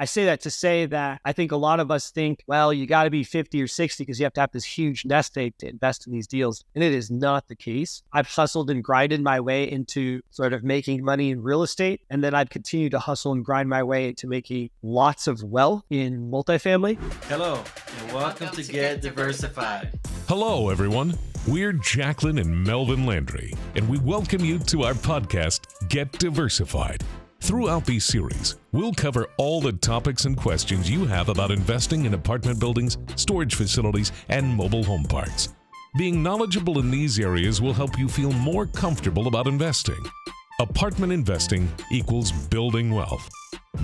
I say that to say that I think a lot of us think, well, you got to be 50 or 60 because you have to have this huge nest egg to invest in these deals. And it is not the case. I've hustled and grinded my way into sort of making money in real estate. And then I'd continue to hustle and grind my way into making lots of wealth in multifamily. Hello, and welcome to Get Diversified. Hello, everyone. We're Jacqueline and Melvin Landry, and we welcome you to our podcast, Get Diversified. Throughout these series, we'll cover all the topics and questions you have about investing in apartment buildings, storage facilities, and mobile home parks. Being knowledgeable in these areas will help you feel more comfortable about investing. Apartment investing equals building wealth.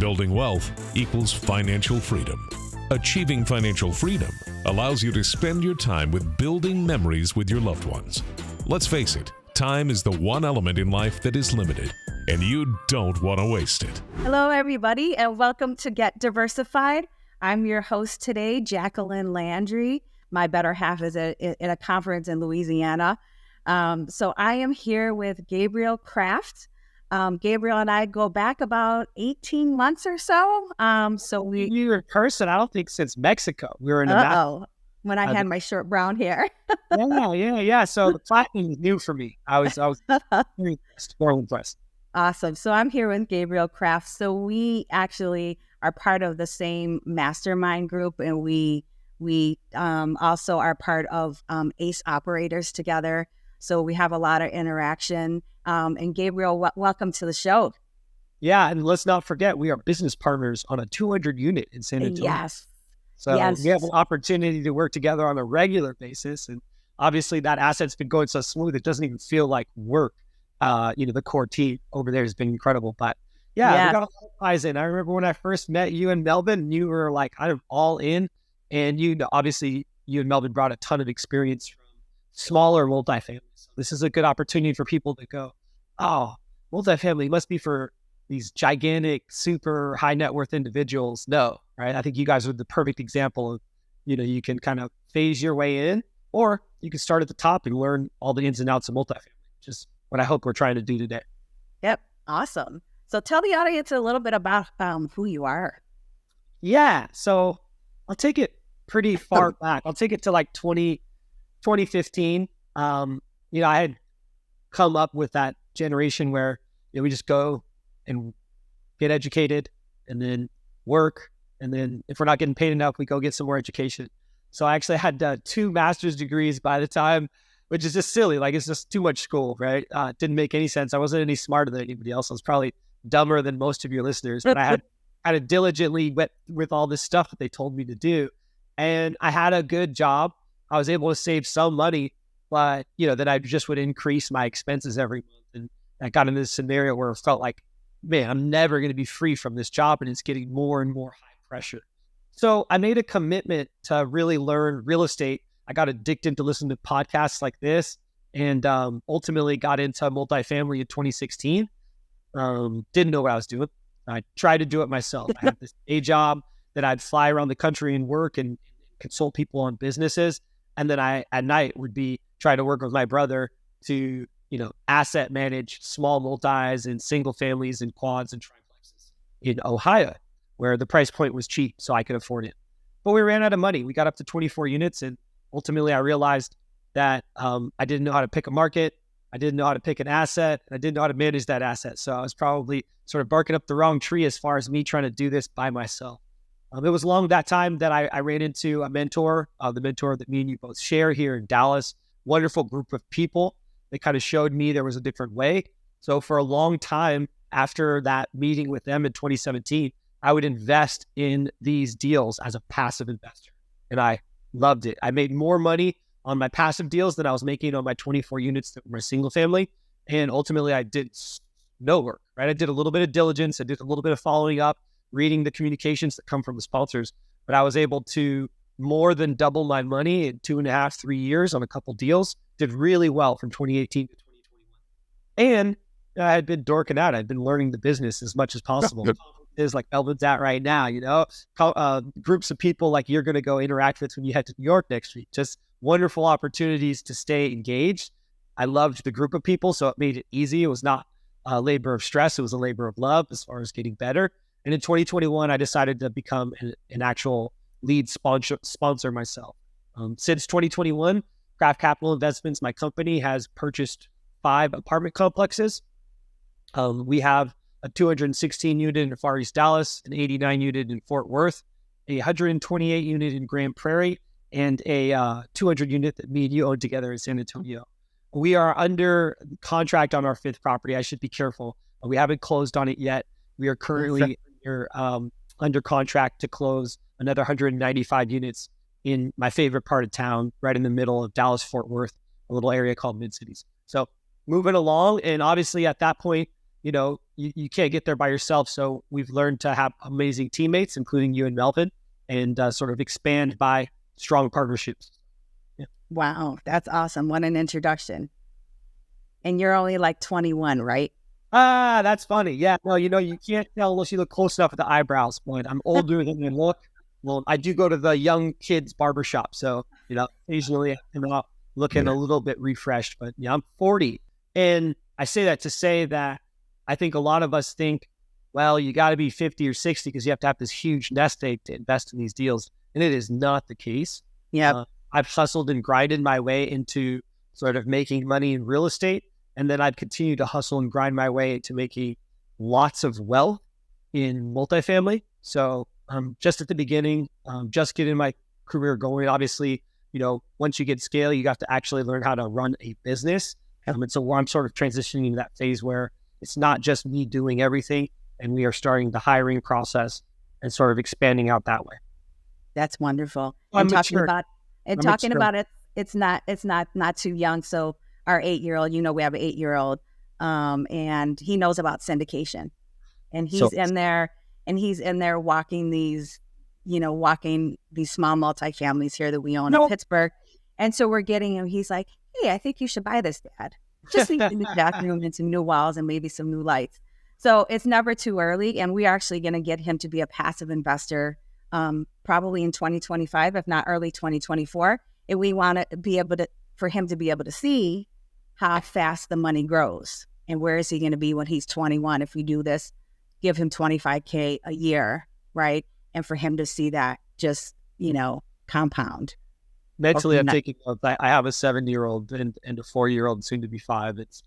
Building wealth equals financial freedom. Achieving financial freedom allows you to spend your time with building memories with your loved ones. Let's face it, time is the one element in life that is limited, and you don't want to waste it. Hello, everybody, and welcome to Get Diversified. I'm your host today, Jacqueline Landry. My better half is at a conference in Louisiana. So I am here with Gabriel Craft. Gabriel and I go back about 18 months or so. You were in person, I don't think since Mexico. We were in when I had my short brown hair. Yeah. So the platinum is new for me. I was very impressed. Awesome. So I'm here with Gabriel Craft. So we actually are part of the same mastermind group, and we also are part of ACE operators together. So we have a lot of interaction. And Gabriel, welcome to the show. Yeah, and let's not forget, we are business partners on a 200 unit in San Antonio. Yes. So we have an opportunity to work together on a regular basis. And obviously that asset's been going so smooth, it doesn't even feel like work. The core team over there has been incredible. But we got a lot of eyes in. I remember when I first met you and Melvin, you were like kind of all in. And obviously you and Melvin brought a ton of experience from smaller multifamily. So this is a good opportunity for people to go, oh, multifamily must be for these gigantic, super high net worth individuals. No, right? I think you guys are the perfect example of, you can kind of phase your way in, or you can start at the top and learn all the ins and outs of multifamily, which is what I hope we're trying to do today. Yep. Awesome. So tell the audience a little bit about who you are. Yeah. So I'll take it pretty far back. I'll take it to like 2015. I had come up with that generation where we just go and get educated and then work. And then if we're not getting paid enough, we go get some more education. So I actually had 2 master's degrees by the time, which is just silly. Like, it's just too much school, right? It didn't make any sense. I wasn't any smarter than anybody else. I was probably dumber than most of your listeners, but I had to diligently went with all this stuff that they told me to do. And I had a good job. I was able to save some money, but then I just would increase my expenses every month. And I got into this scenario where it felt like, man, I'm never going to be free from this job, and it's getting more and more high pressure. So I made a commitment to really learn real estate. I got addicted to listening to podcasts like this, and ultimately got into multifamily in 2016. Didn't know what I was doing. I tried to do it myself. I had this day job that I'd fly around the country and work and consult people on businesses. And then I, at night, would be trying to work with my brother to, asset manage small multis and single families and quads and triplexes in Ohio, where the price point was cheap, so I could afford it. But we ran out of money. We got up to 24 units, and ultimately I realized that I didn't know how to pick a market. I didn't know how to pick an asset. And I didn't know how to manage that asset. So I was probably sort of barking up the wrong tree as far as me trying to do this by myself. It was along that time that I ran into a mentor, the mentor that me and you both share here in Dallas. Wonderful group of people. They kind of showed me there was a different way. So for a long time after that meeting with them in 2017, I would invest in these deals as a passive investor. And I loved it. I made more money on my passive deals than I was making on my 24 units that were my single family. And ultimately I did no work, right? I did a little bit of diligence. I did a little bit of following up, reading the communications that come from the sponsors, but I was able to more than double my money in 2.5, 3 years on a couple deals. Did really well from 2018 to 2021. And I had been dorking out. I'd been learning the business as much as possible. Is like Melvin's at right now, groups of people like you're going to go interact with when you head to New York next week. Just wonderful opportunities to stay engaged. I loved the group of people, so it made it easy. It was not a labor of stress. It was a labor of love as far as getting better. And in 2021, I decided to become an actual lead sponsor myself. Since 2021, Craft Capital Investments, my company, has purchased 5 apartment complexes. We have a 216 unit in Far East Dallas, an 89 unit in Fort Worth, a 128 unit in Grand Prairie, and a 200 unit that me and you own together in San Antonio. We are under contract on our 5th property. I should be careful. We haven't closed on it yet. We are currently under contract to close another 195 units in my favorite part of town, right in the middle of Dallas, Fort Worth, a little area called Mid-Cities. So moving along. And obviously at that point, you can't get there by yourself. So we've learned to have amazing teammates, including you and Melvin, and sort of expand by strong partnerships. Yeah. Wow, that's awesome. What an introduction. And you're only like 21, right? That's funny. Yeah. No, you can't tell unless you look close enough at the eyebrows, but I'm older than I look. Well, I do go to the young kids barbershop. So, occasionally I'm out looking a little bit refreshed, but I'm 40. And I say that to say that I think a lot of us think, well, you got to be 50 or 60 because you have to have this huge nest egg to invest in these deals. And it is not the case. Yeah. I've hustled and grinded my way into sort of making money in real estate. And then I've continued to hustle and grind my way into making lots of wealth in multifamily. So just at the beginning, just getting my career going. Obviously, once you get scale, you have to actually learn how to run a business. And so I'm sort of transitioning to that phase where it's not just me doing everything, and we are starting the hiring process and sort of expanding out that way. That's wonderful. I'm talking mature. about it, it's not too young. So our 8-year-old, we have an 8-year-old, and he knows about syndication, and he's in there walking these small multifamilies here that we own in Pittsburgh. And so we're getting him. He's like, "Hey, I think you should buy this, Dad. Just need a new bathroom and some new walls and maybe some new lights." So it's never too early. And we're actually going to get him to be a passive investor probably in 2025, if not early 2024. And we want to be able for him to be able to see how fast the money grows and where is he going to be when he's 21. If we do this, give him $25K a year, right? And for him to see that just, compound. Mentally, I'm taking notes. I have a 7-year-old and a 4-year-old, soon to be 5. It's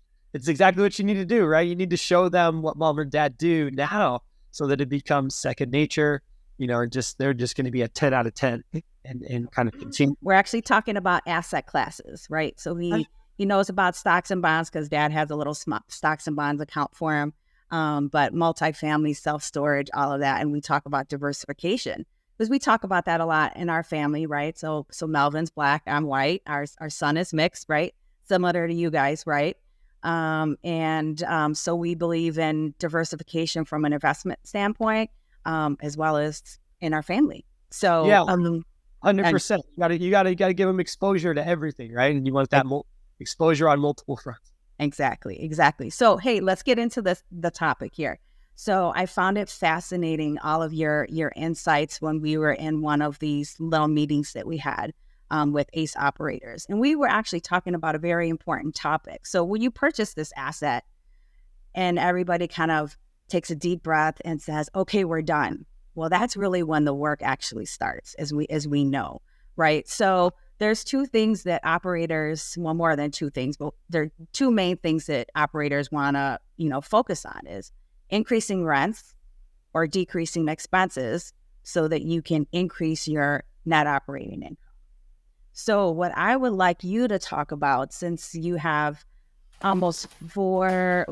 exactly what you need to do, right? You need to show them what mom and dad do now so that it becomes second nature, they're just going to be a 10 out of 10 and kind of continue. We're actually talking about asset classes, right? So he knows about stocks and bonds because dad has a little stocks and bonds account for him. But multifamily, self-storage, all of that. And we talk about diversification because we talk about that a lot in our family, right? So Melvin's Black, I'm white. Our son is mixed, right? Similar to you guys, right? So we believe in diversification from an investment standpoint, as well as in our family. So yeah, 100%. You got to give them exposure to everything, right? And you want that exposure on multiple fronts. Exactly. So, hey, let's get into the topic here. So I found it fascinating, all of your insights when we were in one of these little meetings that we had with ACE operators. And we were actually talking about a very important topic. So when you purchase this asset and everybody kind of takes a deep breath and says, okay, we're done. Well, that's really when the work actually starts, as we know, right? So there's two things that operators, well, more than two things, but there are two main things that operators want to, focus on is increasing rents or decreasing expenses so that you can increase your net operating income. So what I would like you to talk about, since you have almost 5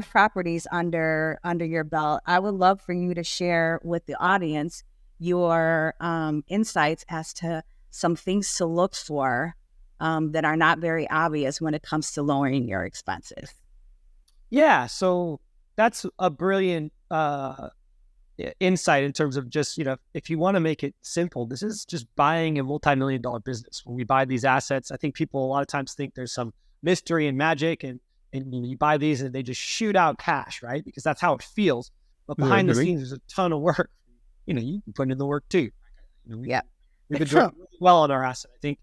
properties under your belt, I would love for you to share with the audience your insights as to some things to look for that are not very obvious when it comes to lowering your expenses. Yeah, so that's a brilliant insight in terms of just, if you want to make it simple, this is just buying a multi-million-dollar business. When we buy these assets, I think people a lot of times think there's some mystery and magic and you buy these and they just shoot out cash, right? Because that's how it feels. But behind the scenes, there's a ton of work. You can put in the work too. We've been doing well on our asset. I think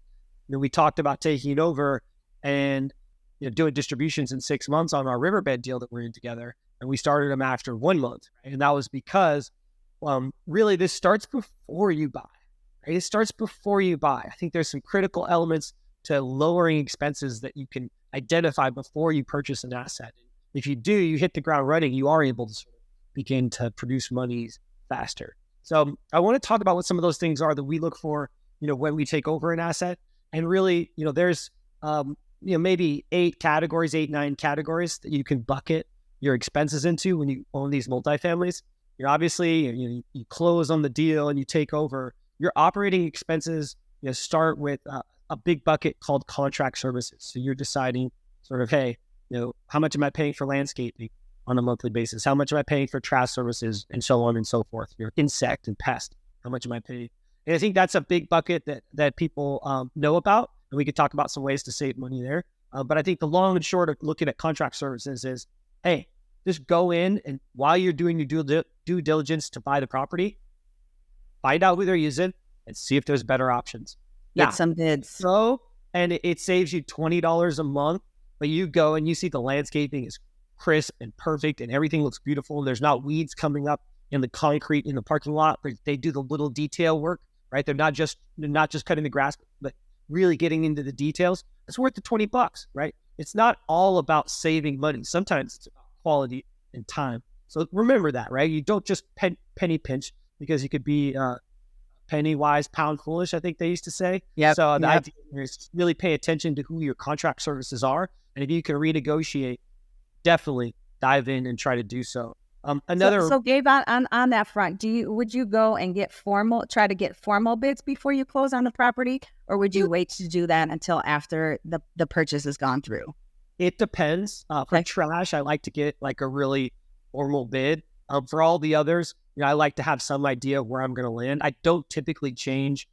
we talked about taking it over and doing distributions in 6 months on our Riverbed deal that we're in together. and we started them after 1 month. Right? And that was because really this starts before you buy. Right? It starts before you buy. I think there's some critical elements to lowering expenses that you can identify before you purchase an asset. If you do, you hit the ground running, you are able to sort of begin to produce money faster. So I want to talk about what some of those things are that we look for, when we take over an asset. And really, there's, maybe 8, 9 categories that you can bucket your expenses into when you own these multifamilies. Obviously, you close on the deal and you take over. Your operating expenses, start with a big bucket called contract services. So you're deciding sort of, hey, how much am I paying for landscaping on a monthly basis? How much am I paying for trash services, and so on and so forth? Your insect and pest, how much am I paying? And I think that's a big bucket that people know about, and we could talk about some ways to save money there. But I think the long and short of looking at contract services is, hey, just go in, and while you're doing your due diligence to buy the property, find out who they're using and see if there's better options. Get some bids. So, and it saves you $20 a month, but you go and you see the landscaping is crisp and perfect and everything looks beautiful. And there's not weeds coming up in the concrete in the parking lot, but they do the little detail work, right? They're not just cutting the grass, but really getting into the details. It's worth the $20, right? It's not all about saving money. Sometimes it's about quality and time. So remember that, right? You don't just penny pinch, because you could be penny wise, pound foolish, I think they used to say. Yeah. So the idea is really pay attention to who your contract services are. And if you can renegotiate, definitely dive in and try to do so. So Gabe, on that front, would you go and try to get formal bids before you close on the property, or would you wait to do that until after the purchase has gone through? It depends. For trash, I like to get like a really formal bid. For all the others, I like to have some idea of where I'm going to land. I don't typically change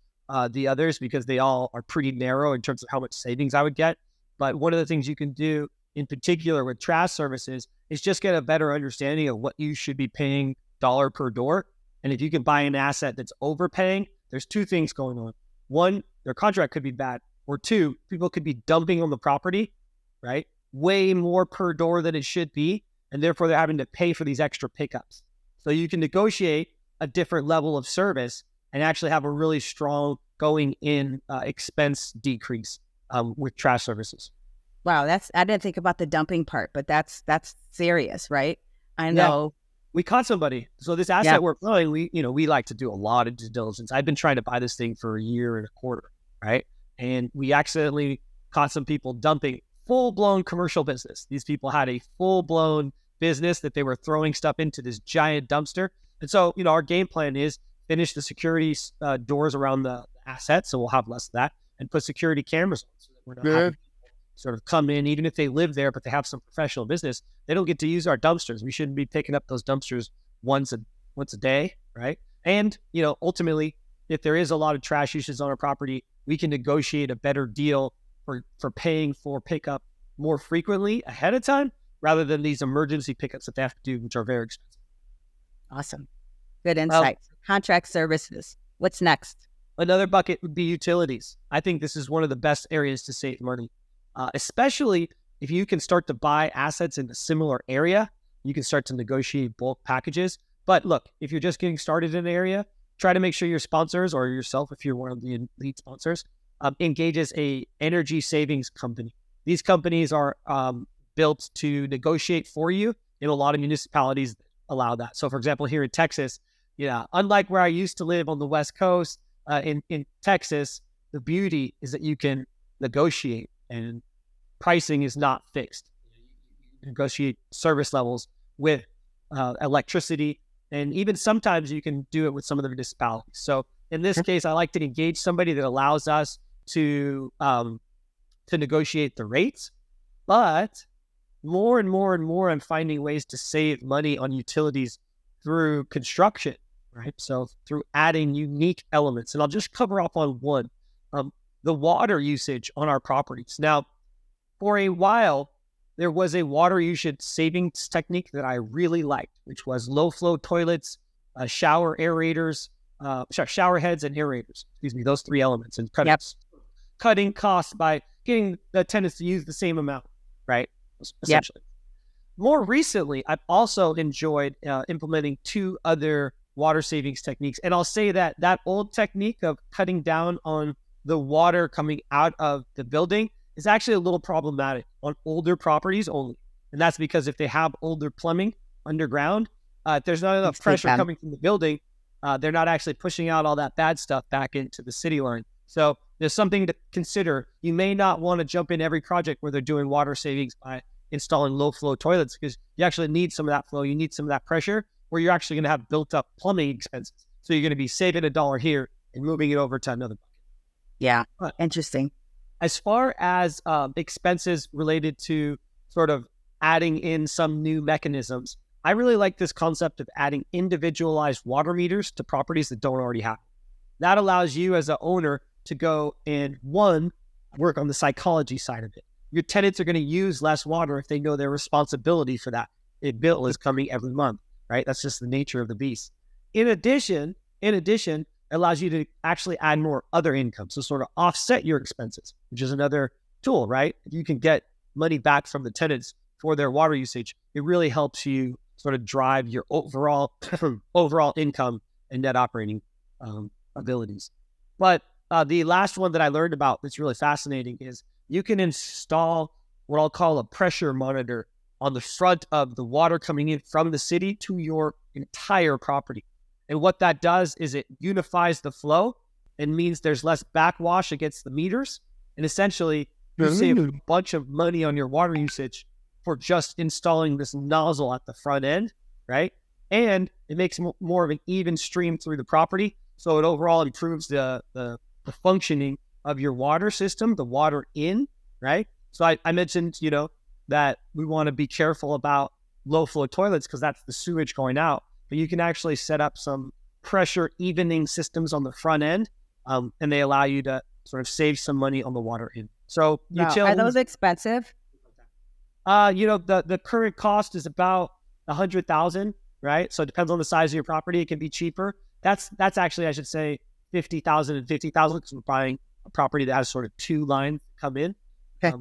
the others because they all are pretty narrow in terms of how much savings I would get. But one of the things you can do in particular with trash services is just get a better understanding of what you should be paying dollar per door. And if you can buy an asset that's overpaying, there's 2 things going on. 1, their contract could be bad. Or 2, people could be dumping on the property, right? Way more per door than it should be. And therefore they're having to pay for these extra pickups. So you can negotiate a different level of service and actually have a really strong going in expense decrease with trash services. Wow, I didn't think about the dumping part, but that's serious, right? I know. Yeah. We caught somebody. So this asset we're buying, we like to do a lot of due diligence. I've been trying to buy this thing for a year and a quarter, right? And we accidentally caught some people dumping full-blown commercial business. These people had a full-blown business that they were throwing stuff into this giant dumpster. And so, our game plan is finish the security doors around the asset, so we'll have less of that, and put security cameras on so that we're not having people sort of come in, even if they live there, but they have some professional business, they don't get to use our dumpsters. We shouldn't be picking up those dumpsters once a day, right? And, ultimately, if there is a lot of trash uses on our property, we can negotiate a better deal for paying for pickup more frequently ahead of time, rather than these emergency pickups that they have to do, which are very expensive. Awesome. Good insight. Contract services. What's next? Another bucket would be utilities. I think this is one of the best areas to save money, especially if you can start to buy assets in a similar area. You can start to negotiate bulk packages. But look, if you're just getting started in an area, try to make sure your sponsors, or yourself, if you're one of the lead sponsors, engages a energy savings company. These companies are built to negotiate for you. In a lot of municipalities allow that. So for example, here in Texas, unlike where I used to live on the West Coast, in Texas, the beauty is that you can negotiate and pricing is not fixed. You negotiate service levels with electricity, and even sometimes you can do it with some of the municipalities. So in this case, I like to engage somebody that allows us to negotiate the rates, but more and more and more, I'm finding ways to save money on utilities through construction, right? So through adding unique elements, and I'll just cover off on one, the water usage on our properties. Now, for a while, there was a water usage savings technique that I really liked, which was low flow toilets, shower aerators, shower heads and aerators, those 3 elements, and cutting costs by getting the tenants to use the same amount, right? Essentially. more recently, I've also enjoyed implementing two other water savings techniques. And I'll say that that old technique of cutting down on the water coming out of the building is actually a little problematic on older properties only. And that's because if they have older plumbing underground, if there's not enough pressure coming from the building, they're not actually pushing out all that bad stuff back into the city line. So there's something to consider. You may not want to jump in every project where they're doing water savings by installing low flow toilets, because you actually need some of that flow. You need some of that pressure, where you're actually going to have built up plumbing expenses. So you're going to be saving $1 here and moving it over to another bucket. Yeah. Interesting. As far as expenses related to sort of adding in some new mechanisms, I really like this concept of adding individualized water meters to properties that don't already have. That allows you as an owner to go and, one, work on the psychology side of it. Your tenants are going to use less water if they know their responsibility for that. A bill is coming every month, right? That's just the nature of the beast. In addition, it allows you to actually add more other income, so sort of offset your expenses, which is another tool, right? If you can get money back from the tenants for their water usage, it really helps you sort of drive your overall income and net operating abilities. But the last one that I learned about that's really fascinating is you can install what I'll call a pressure monitor on the front of the water coming in from the city to your entire property. And what that does is it unifies the flow and means there's less backwash against the meters. And essentially, you save a bunch of money on your water usage for just installing this nozzle at the front end, right? And it makes more of an even stream through the property. So it overall improves the functioning of your water system, the water in, right? So I mentioned, that we want to be careful about low flow toilets because that's the sewage going out. But you can actually set up some pressure evening systems on the front end, and they allow you to sort of save some money on the water in. So are those expensive? The current cost is about $100,000, right? So it depends on the size of your property. It can be cheaper. That's actually, I should say, $50,000 and $50,000 because we're buying a property that has sort of two lines come in. Okay.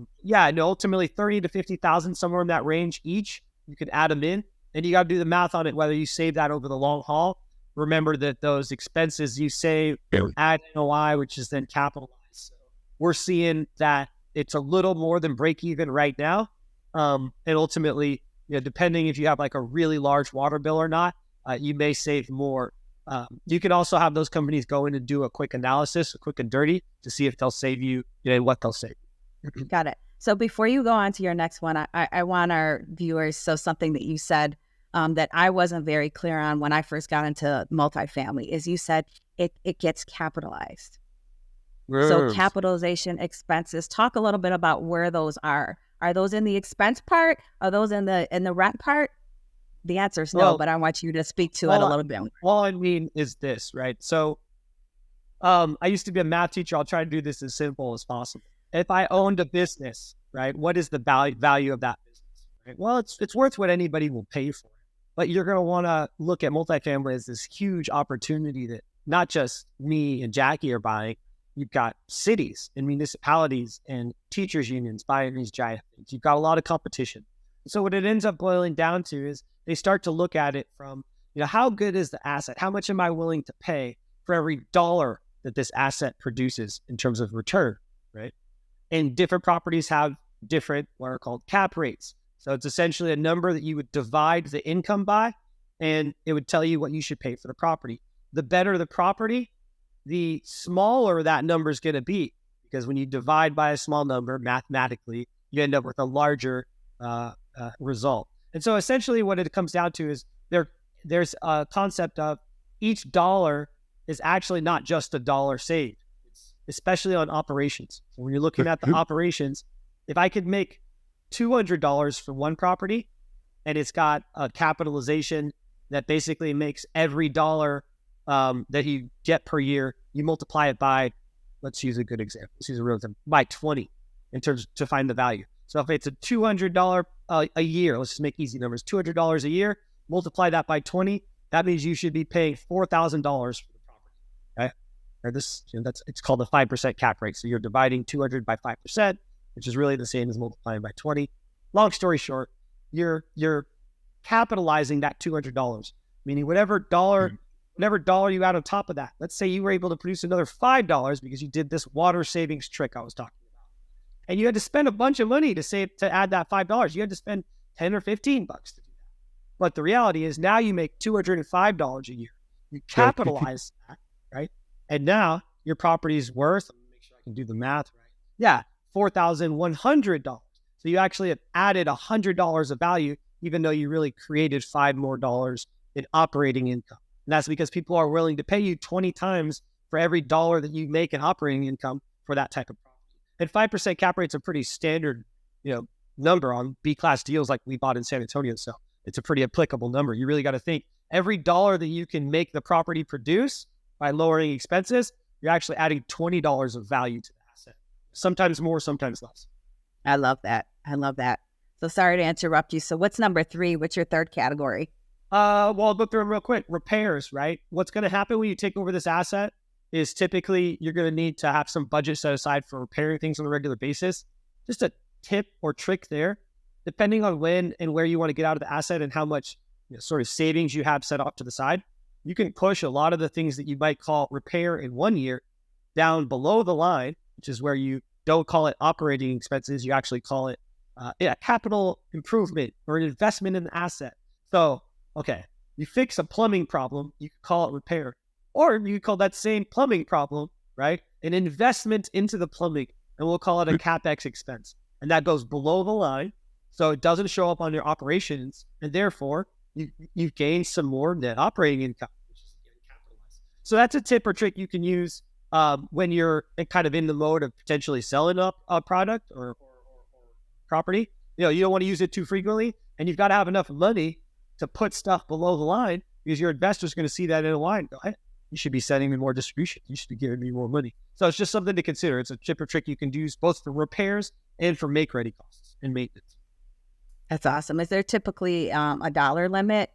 Ultimately $30,000 to $50,000, somewhere in that range each. You can add them in, and you got to do the math on it, whether you save that over the long haul. Remember that those expenses you save add NOI, which is then capitalized. So we're seeing that it's a little more than break even right now. And ultimately, depending if you have like a really large water bill or not, you may save more. You can also have those companies go in and do a quick analysis, a quick and dirty, to see if they'll save you, what they'll save. Got it. So before you go on to your next one, I want our viewers, so something that you said that I wasn't very clear on when I first got into multifamily is you said it gets capitalized. Yes. So capitalization expenses, talk a little bit about where those are. Are those in the expense part? Are those in the rent part? The answer is no, but I want you to speak to it a little bit. All I mean is this, right? So I used to be a math teacher. I'll try to do this as simple as possible. If I owned a business, right, what is the value of that business? Right? Well, it's worth what anybody will pay for it. But you're going to want to look at multifamily as this huge opportunity that not just me and Jackie are buying. You've got cities and municipalities and teachers unions buying these giant things. You've got a lot of competition. So what it ends up boiling down to is they start to look at it from, how good is the asset? How much am I willing to pay for every dollar that this asset produces in terms of return, right? And different properties have different what are called cap rates. So it's essentially a number that you would divide the income by, and it would tell you what you should pay for the property. The better the property, the smaller that number is going to be, because when you divide by a small number, mathematically, you end up with a larger result. And so essentially what it comes down to is there's a concept of each dollar is actually not just a dollar saved, especially on operations. So when you're looking at the operations, if I could make $200 for one property and it's got a capitalization that basically makes every dollar that you get per year, you multiply it by, let's use a good example. Let's use a real example, by 20 in terms to find the value. So if it's a $200 a year, let's just make easy numbers, $200 a year, multiply that by 20, that means you should be paying $4,000 for the property, right? Or it's called the 5% cap rate. So you're dividing 200 by 5%, which is really the same as multiplying by 20. Long story short, you're capitalizing that $200, meaning whatever dollar you add on top of that. Let's say you were able to produce another $5 because you did this water savings trick I was talking about, and you had to spend a bunch of money to add that $5. You had to spend 10 or 15 bucks to do that. But the reality is now you make $205 a year. You capitalize that, right? And now your property is worth, let me make sure I can do the math right. Yeah, $4,100. So you actually have added $100 of value, even though you really created $5 more in operating income. And that's because people are willing to pay you 20 times for every dollar that you make in operating income for that type of property. And 5% cap rate's a pretty standard, number on B-class deals like we bought in San Antonio. So it's a pretty applicable number. You really got to think every dollar that you can make the property produce by lowering expenses, you're actually adding $20 of value to the asset. Sometimes more, sometimes less. I love that. So sorry to interrupt you. So what's number 3? What's your third category? Well, I'll go through them real quick. Repairs, right? What's going to happen when you take over this asset is typically you're going to need to have some budget set aside for repairing things on a regular basis. Just a tip or trick there, depending on when and where you want to get out of the asset and how much sort of savings you have set off to the side, you can push a lot of the things that you might call repair in 1 year down below the line, which is where you don't call it operating expenses. You actually call it capital improvement or an investment in the asset. So, okay, you fix a plumbing problem, you could call it repair. Or you could call that same plumbing problem, right, an investment into the plumbing, and we'll call it a CapEx expense. And that goes below the line, so it doesn't show up on your operations, and therefore you gain some more net operating income, which is getting capitalized. So that's a tip or trick you can use when you're kind of in the mode of potentially selling up a product or property. You don't want to use it too frequently, and you've got to have enough money to put stuff below the line because your investor's going to see that in a line and go, hey, you should be sending me more distribution. You should be giving me more money. So it's just something to consider. It's a tip or trick you can use both for repairs and for make-ready costs and maintenance. That's awesome. Is there typically a dollar limit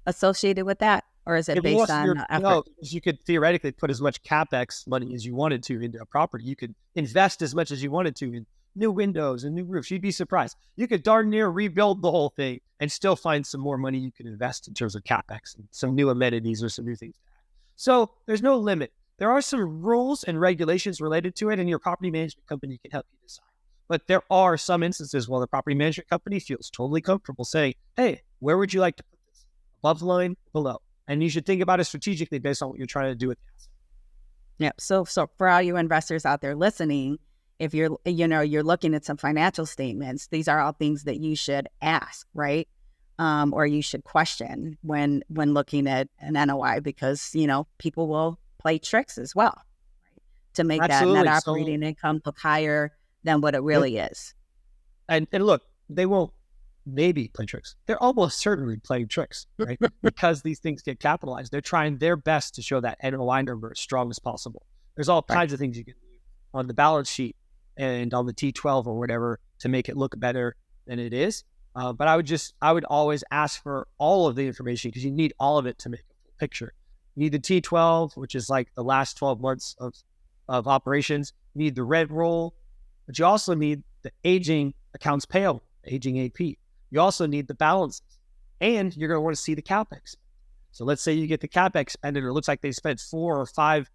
associated with that? Or is it based on effort? No, because you could theoretically put as much CapEx money as you wanted to into a property. You could invest as much as you wanted to in new windows and new roofs. You'd be surprised. You could darn near rebuild the whole thing and still find some more money you can invest in terms of CapEx and some new amenities or some new things. So there's no limit. There are some rules and regulations related to it, and your property management company can help you decide. But there are some instances where the property management company feels totally comfortable saying, hey, where would you like to put this? Above the line, below. And you should think about it strategically based on what you're trying to do with the asset. Yeah. So for all you investors out there listening, if you're looking at some financial statements, these are all things that you should ask, right? Or you should question when looking at an NOI because, people will play tricks as well, right? To make Absolutely. that net operating income look higher than what it really is. And look, they won't maybe play tricks. They're almost certainly playing tricks, right? Because these things get capitalized. They're trying their best to show that NOI number as strong as possible. There's all kinds of things you can do on the balance sheet and on the T12 or whatever to make it look better than it is. But I would always ask for all of the information because you need all of it to make a full picture. You need the T12, which is like the last 12 months of operations. You need the rent roll, but you also need the aging accounts payable, aging AP. You also need the balances, and you're going to want to see the CapEx. So let's say you get the CapEx spend and it looks like they spent $4 or $5,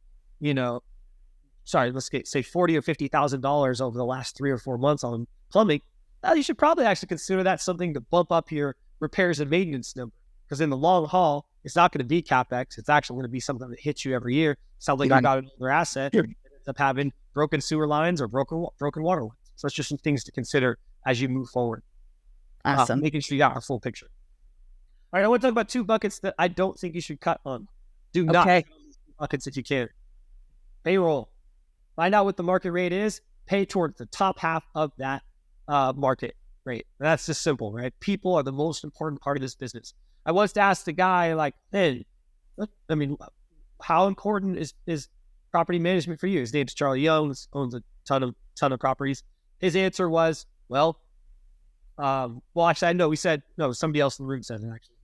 say $40 or $50,000 over the last 3 or 4 months on plumbing. Well, you should probably actually consider that something to bump up your repairs and maintenance number. Because in the long haul, it's not going to be CapEx. It's actually going to be something that hits you every year. Sounds like you got another asset that ends up having broken sewer lines or broken water lines. So it's just some things to consider as you move forward. Awesome. Making sure you got a full picture. All right, I want to talk about 2 buckets that I don't think you should cut on. Do not cut on these 2 buckets if you can. Payroll. Find out what the market rate is. Pay towards the top half of that market rate. That's just simple, right? People are the most important part of this business. I once asked a guy like, hey, how important is property management for you? His name's Charlie Young, owns a ton of properties. His answer was, actually, I know we said, no, somebody else in the room said it actually.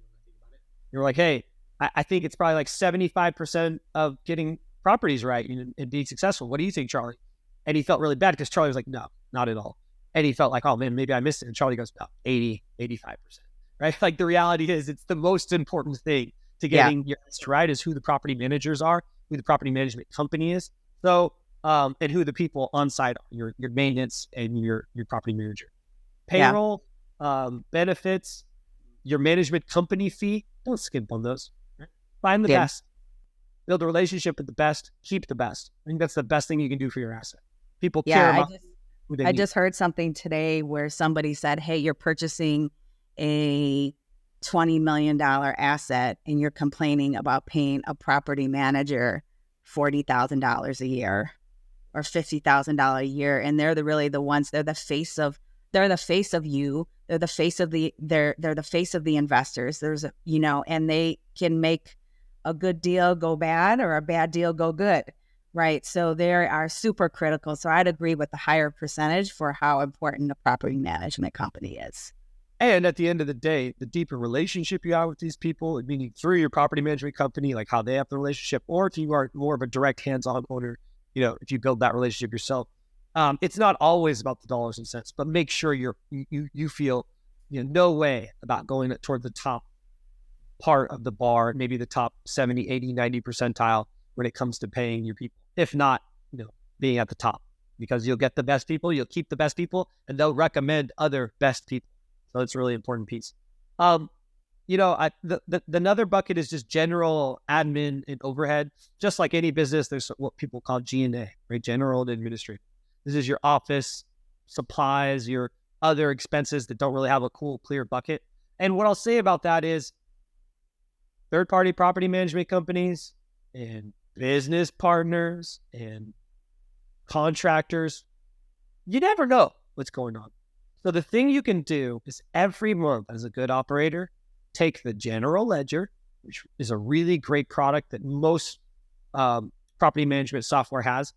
They were like, hey, I think it's probably like 75% of getting properties right and being successful. What do you think, Charlie? And he felt really bad because Charlie was like, no, not at all. And he felt like, oh man, maybe I missed it. And Charlie goes, no, 80, 85%, right? Like the reality is it's the most important thing to getting your answer right is who the property managers are, who the property management company is. So, and who the people on site are, your maintenance and your property manager. Payroll, benefits, your management company fee, don't skimp on those. Right? Find the best. Build a relationship with the best, keep the best. I think that's the best thing you can do for your asset. People care about who they I need. just heard something today where somebody said, hey, you're purchasing a $20 million asset and you're complaining about paying a property manager $40,000 a year or $50,000 a year. And they're they're the face of you. They're the face of they're the face of the investors. And they can make a good deal go bad or a bad deal go good. Right. So they are super critical. So I'd agree with the higher percentage for how important a property management company is. And at the end of the day, the deeper relationship you have with these people, meaning through your property management company, like how they have the relationship, or if you are more of a direct hands-on owner, if you build that relationship yourself, it's not always about the dollars and cents, but make sure you feel no way about going toward the top part of the bar, maybe the top 70, 80, 90 percentile when it comes to paying your people. If not, being at the top, because you'll get the best people, you'll keep the best people, and they'll recommend other best people. So it's a really important piece. The another bucket is just general admin and overhead. Just like any business, there's what people call G&A, right? General and administrative. This is your office, supplies, your other expenses that don't really have a cool, clear bucket. And what I'll say about that is third-party property management companies and business partners and contractors, you never know what's going on. So the thing you can do is every month as a good operator, take the general ledger, which is a really great product that most property management software has.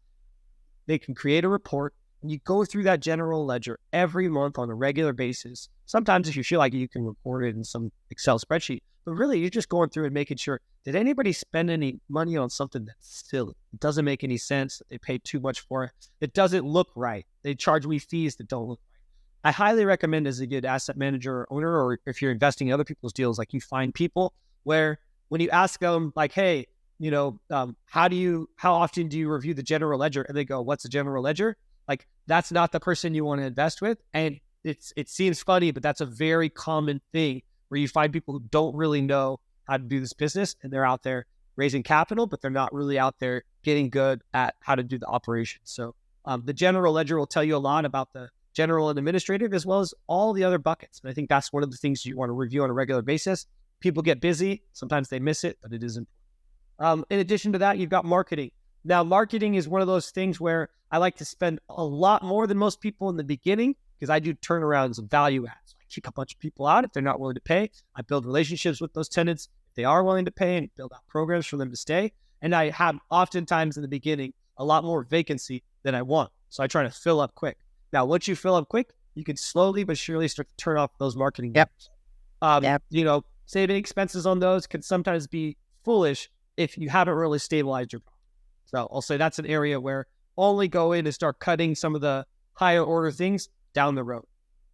They can create a report and you go through that general ledger every month on a regular basis. Sometimes if you feel like you can report it in some Excel spreadsheet, but really you're just going through and making sure, did anybody spend any money on something that's silly? It doesn't make any sense. They paid too much for it. It doesn't look right. They charge me fees that don't look right. I highly recommend as a good asset manager or owner, or if you're investing in other people's deals, like you find people where when you ask them like, hey, how often do you review the general ledger? And they go, what's the general ledger? Like, that's not the person you want to invest with. And it seems funny, but that's a very common thing where you find people who don't really know how to do this business and they're out there raising capital, but they're not really out there getting good at how to do the operation. So the general ledger will tell you a lot about the general and administrative, as well as all the other buckets. And I think that's one of the things you want to review on a regular basis. People get busy. Sometimes they miss it, but it is important. In addition to that, you've got marketing. Now, marketing is one of those things where I like to spend a lot more than most people in the beginning because I do turnarounds and value adds. I kick a bunch of people out if they're not willing to pay. I build relationships with those tenants if they are willing to pay and build out programs for them to stay. And I have oftentimes in the beginning a lot more vacancy than I want. So I try to fill up quick. Now, once you fill up quick, you can slowly but surely start to turn off those marketing. Saving expenses on those can sometimes be foolish if you haven't really stabilized your property. So I'll say that's an area where only go in and start cutting some of the higher order things down the road.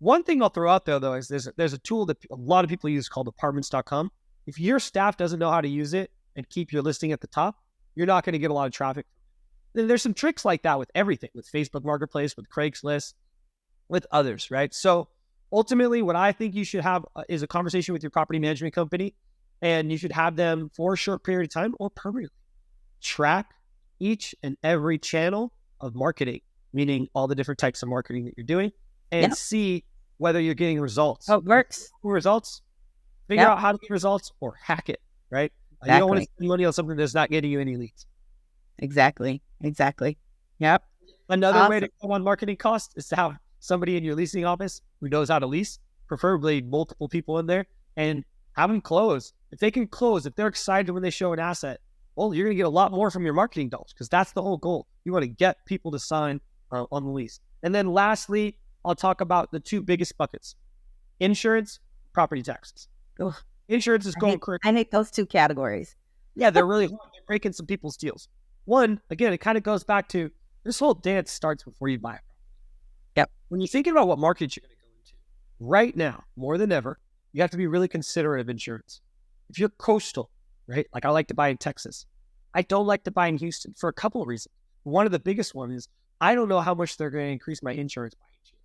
One thing I'll throw out there, though, is there's a tool that a lot of people use called apartments.com. If your staff doesn't know how to use it and keep your listing at the top, you're not going to get a lot of traffic. Then there's some tricks like that with everything, with Facebook Marketplace, with Craigslist, with others, right? So ultimately, what I think you should have is a conversation with your property management company, and you should have them for a short period of time or permanently track each and every channel of marketing, meaning all the different types of marketing that you're doing, and see whether you're getting results. Oh, it works. Results. Figure out how to get results or hack it, right? Exactly. You don't want to spend money on something that's not getting you any leads. Exactly. Yep. Another way to come on marketing costs is to have somebody in your leasing office who knows how to lease, preferably multiple people in there, and have them close. If they can close, if they're excited when they show an asset, well, you're going to get a lot more from your marketing dollars because that's the whole goal. You want to get people to sign on the lease. And then lastly, I'll talk about the two biggest buckets: insurance, property taxes. Ugh. Insurance is going crazy. I hate those two categories. Yeah, they're really hard. They're breaking some people's deals. One, again, it kind of goes back to this whole dance starts before you buy it. Yep. when you're thinking about what market you're going to go into, right now, more than ever, you have to be really considerate of insurance. If you're coastal, right? Like I like to buy in Texas. I don't like to buy in Houston for a couple of reasons. One of the biggest one is I don't know how much they're going to increase my insurance by each year.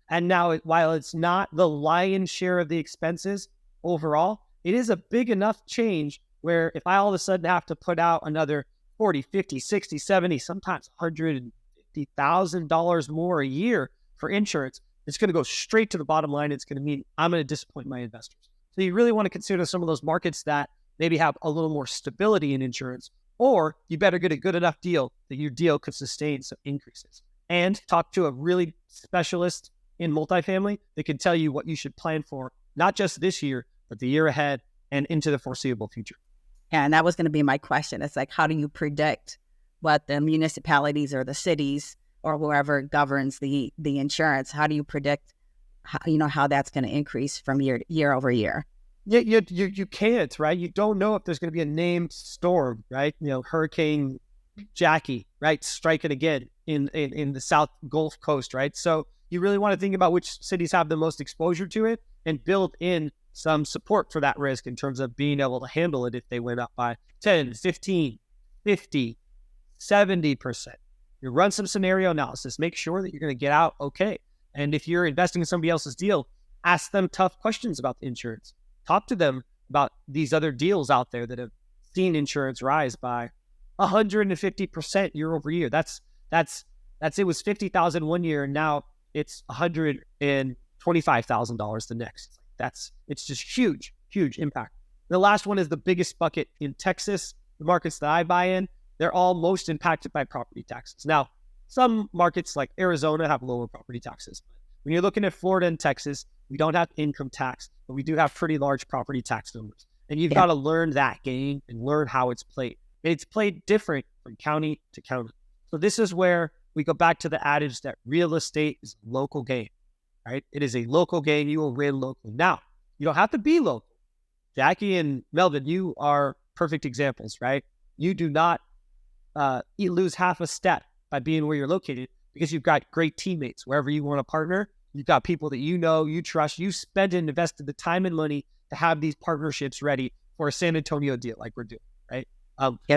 And now, while it's not the lion's share of the expenses overall, it is a big enough change where if I all of a sudden have to put out another 40, 50, 60, 70, sometimes $150,000 more a year for insurance, it's going to go straight to the bottom line. It's going to mean I'm going to disappoint my investors. So you really want to consider some of those markets that maybe have a little more stability in insurance, or you better get a good enough deal that your deal could sustain some increases. And talk to a really specialist in multifamily that can tell you what you should plan for, not just this year, but the year ahead and into the foreseeable future. Yeah, and that was going to be my question. It's like, how do you predict what the municipalities or the cities or whoever governs the insurance? How do you predict how that's going to increase from year over year? Yeah, you can't, right? You don't know if there's going to be a named storm, right? Hurricane Jackie, right? Striking again in the South Gulf Coast, right? So you really want to think about which cities have the most exposure to it and build in some support for that risk in terms of being able to handle it if they went up by 10, 15, 50, 70%. You run some scenario analysis, make sure that you're going to get out okay. And if you're investing in somebody else's deal, ask them tough questions about the insurance. Talk to them about these other deals out there that have seen insurance rise by 150% year over year. That's it was $50,000 one year, and now it's $125,000 the next. It's just huge impact. The last one is the biggest bucket in Texas. The markets that I buy in, they're all most impacted by property taxes. Now, some markets like Arizona have lower property taxes. When you're looking at Florida and Texas, we don't have income tax, but we do have pretty large property tax numbers. And you've got to learn that game and learn how it's played. It's played different from county to county. So this is where we go back to the adage that real estate is a local game, right? It is a local game. You will win locally. Now, you don't have to be local. Jackie and Melvin, you are perfect examples, right? You do not lose half a step by being where you're located because you've got great teammates. Wherever you want to partner, you've got people that you know, you trust, you spent and invested the time and money to have these partnerships ready for a San Antonio deal like we're doing, right?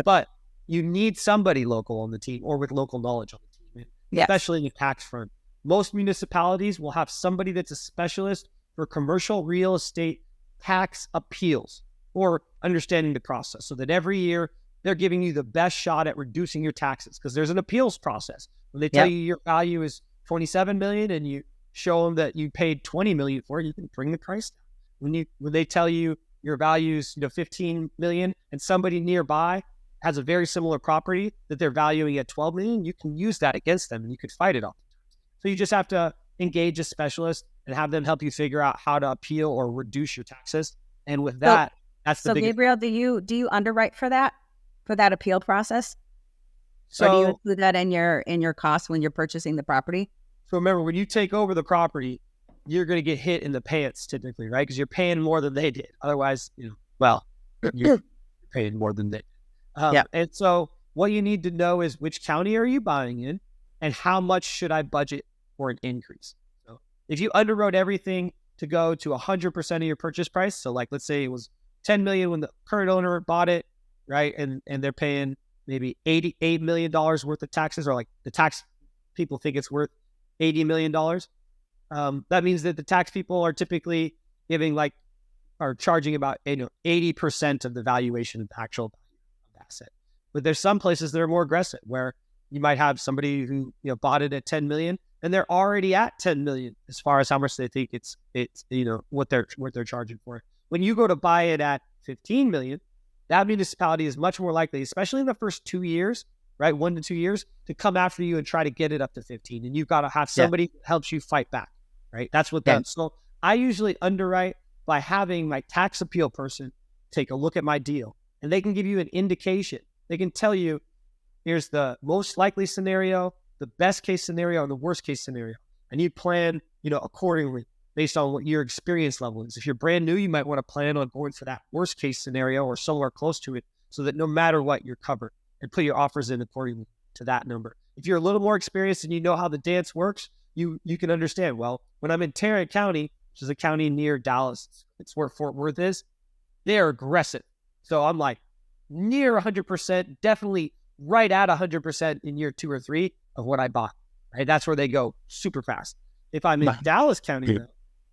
But you need somebody local on the team or with local knowledge on the team, especially in the tax front. Most municipalities will have somebody that's a specialist for commercial real estate tax appeals or understanding the process so that every year they're giving you the best shot at reducing your taxes because there's an appeals process. When they tell you your value is $27 million and you show them that you paid $20 million for it, you can bring the price down. When they tell you your value is $15 million and somebody nearby has a very similar property that they're valuing at $12 million, you can use that against them and you could fight it off. So you just have to engage a specialist and have them help you figure out how to appeal or reduce your taxes. And with that, that's the biggest. So Gabriel, do you underwrite for that appeal process? So or do you include that in your costs when you're purchasing the property? So remember, when you take over the property, you're going to get hit in the pants typically, right? Because you're paying more than they did. Otherwise, you're paying more than they did. And so what you need to know is which county are you buying in and how much should I budget for an increase? So if you underwrote everything to go to 100% of your purchase price, so like let's say it was $10 million when the current owner bought it, right? And they're paying maybe $88 million worth of taxes, or like the tax people think it's worth $80 million. That means that the tax people are typically charging about 80% of the valuation of the actual value of the asset. But there's some places that are more aggressive where you might have somebody who bought it at 10 million and they're already at 10 million as far as how much they think it's what they're charging for it. When you go to buy it at 15 million, that municipality is much more likely, especially in the first 2 years, right? 1 to 2 years, to come after you and try to get it up to 15. And you've got to have somebody who helps you fight back, right? That's what that. So I usually underwrite by having my tax appeal person take a look at my deal, and they can give you an indication. They can tell you, here's the most likely scenario, the best case scenario, and the worst case scenario. And you plan, accordingly based on what your experience level is. If you're brand new, you might want to plan on going for that worst case scenario or somewhere close to it so that no matter what, you're covered, and put your offers in accordingly to that number. If you're a little more experienced and you know how the dance works, you can understand, well, when I'm in Tarrant County, which is a county near Dallas, it's where Fort Worth is, they are aggressive. So I'm like near 100%, definitely right at 100% in year 2 or 3 of what I bought, right? That's where they go super fast. If I'm in Dallas County, though,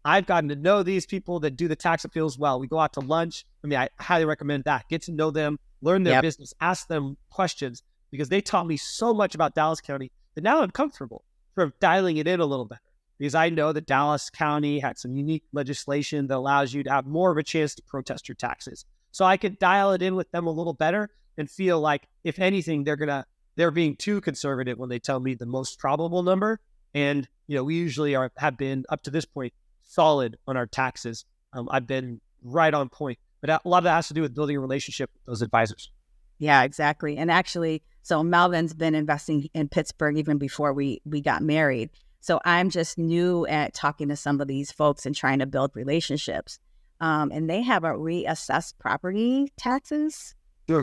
I've gotten to know these people that do the tax appeals well. We go out to lunch. I mean, I highly recommend that. Get to know them, learn their business, ask them questions, because they taught me so much about Dallas County that now I'm comfortable from dialing it in a little better, because I know that Dallas County had some unique legislation that allows you to have more of a chance to protest your taxes. So I could dial it in with them a little better and feel like, if anything, they're being too conservative when they tell me the most probable number. And, we usually have been, up to this point, solid on our taxes. I've been right on point, but a lot of that has to do with building a relationship with those advisors. Yeah, exactly. And actually, so Melvin's been investing in Pittsburgh even before we got married. So I'm just new at talking to some of these folks and trying to build relationships. And they haven't reassessed property taxes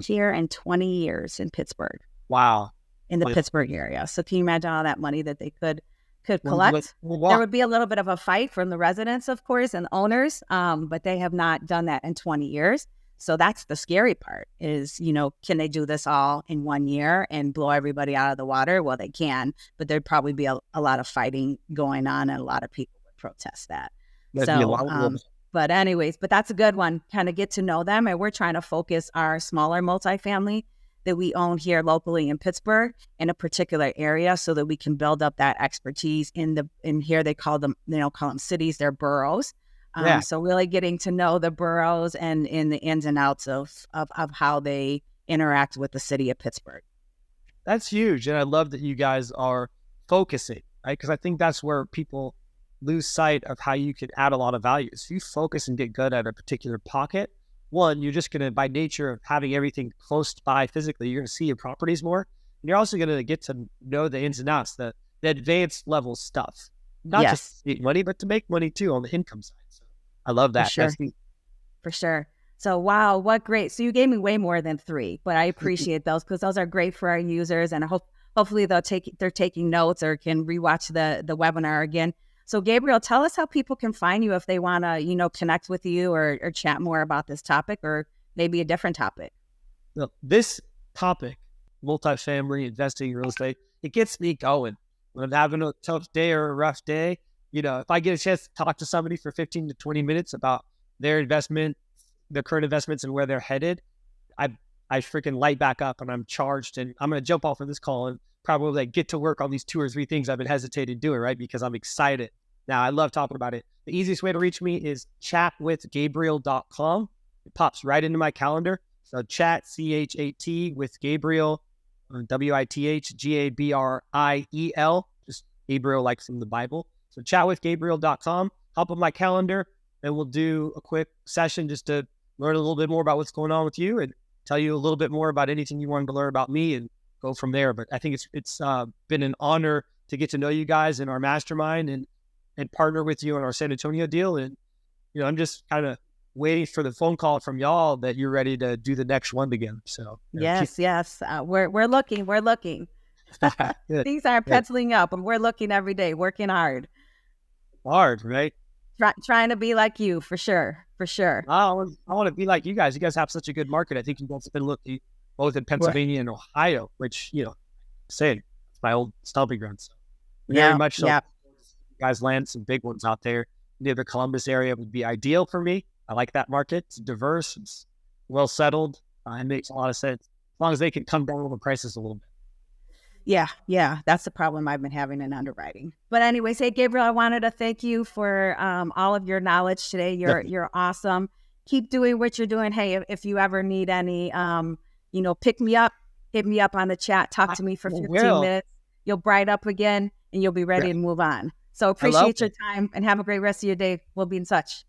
here in 20 years in Pittsburgh. Wow. In the Pittsburgh area. So can you imagine all that money that they could collect? There would be a little bit of a fight from the residents, of course, and owners, but they have not done that in 20 years. So that's the scary part is, can they do this all in 1 year and blow everybody out of the water? Well, they can, but there'd probably be a lot of fighting going on, and a lot of people would protest that. But anyways, but that's a good one. Kind of get to know them. And we're trying to focus our smaller multifamily that we own here locally in Pittsburgh in a particular area, so that we can build up that expertise in here. They call them cities, they're boroughs. So really getting to know the boroughs and in the ins and outs of how they interact with the city of Pittsburgh. That's huge. And I love that you guys are focusing, right? Because I think that's where people lose sight of how you can add a lot of value. So if you focus and get good at a particular pocket, one, you're just going to, by nature of having everything close by physically, you're going to see your properties more. And you're also going to get to know the ins and outs, the advanced level stuff. Not just to make money, but to make money too on the income side. So I love that. For sure. So, wow, what great. So you gave me way more than 3, but I appreciate those, because those are great for our users. And hopefully they're taking notes or can rewatch the webinar again. So Gabriel, tell us how people can find you if they want to, connect with you or chat more about this topic, or maybe a different topic. Well, this topic, multifamily investing in real estate, it gets me going. When I'm having a tough day or a rough day, if I get a chance to talk to somebody for 15 to 20 minutes about their investment, their current investments and where they're headed, I freaking light back up and I'm charged, and I'm going to jump off of this call and probably get to work on these 2 or 3 things I've been hesitating doing, right? Because I'm excited. Now, I love talking about it. The easiest way to reach me is chatwithgabriel.com. It pops right into my calendar. So chat, CHAT, with Gabriel, WITHGABRIEL, just Gabriel like from the Bible. So chatwithgabriel.com, hop on my calendar, and we'll do a quick session just to learn a little bit more about what's going on with you and tell you a little bit more about anything you wanted to learn about me, and go from there. But I think it's been an honor to get to know you guys in our mastermind and partner with you on our San Antonio deal. And, I'm just kind of waiting for the phone call from y'all that you're ready to do the next one together. So yes. We're looking. Things are penciling up, and we're looking every day, working hard, right? Trying to be like you, for sure. I want to be like you guys. You guys have such a good market. I think you guys have been looking both in Pennsylvania and Ohio, which, it's my old stomping ground. So very much so. You guys land some big ones out there. Near the Columbus area would be ideal for me. I like that market. It's diverse. It's well settled. It makes a lot of sense. As long as they can come down on the prices a little bit. Yeah. That's the problem I've been having in underwriting. But anyways, hey, Gabriel, I wanted to thank you for all of your knowledge today. You're awesome. Keep doing what you're doing. Hey, if you ever need any, pick me up, hit me up on the chat, talk to me for 15 minutes. You'll bright up again and you'll be ready to move on. So appreciate your time and have a great rest of your day. We'll be in touch.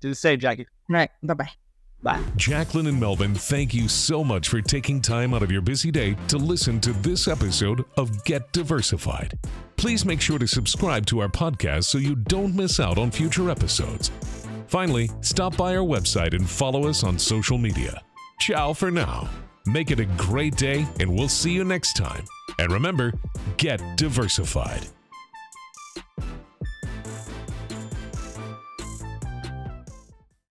Do the same, Jackie. All right. Bye-bye. Bye. Jacqueline and Melvin, thank you so much for taking time out of your busy day to listen to this episode of Get Diversified. Please make sure to subscribe to our podcast so you don't miss out on future episodes. Finally, stop by our website and follow us on social media. Ciao for now. Make it a great day, and we'll see you next time. And remember, get diversified.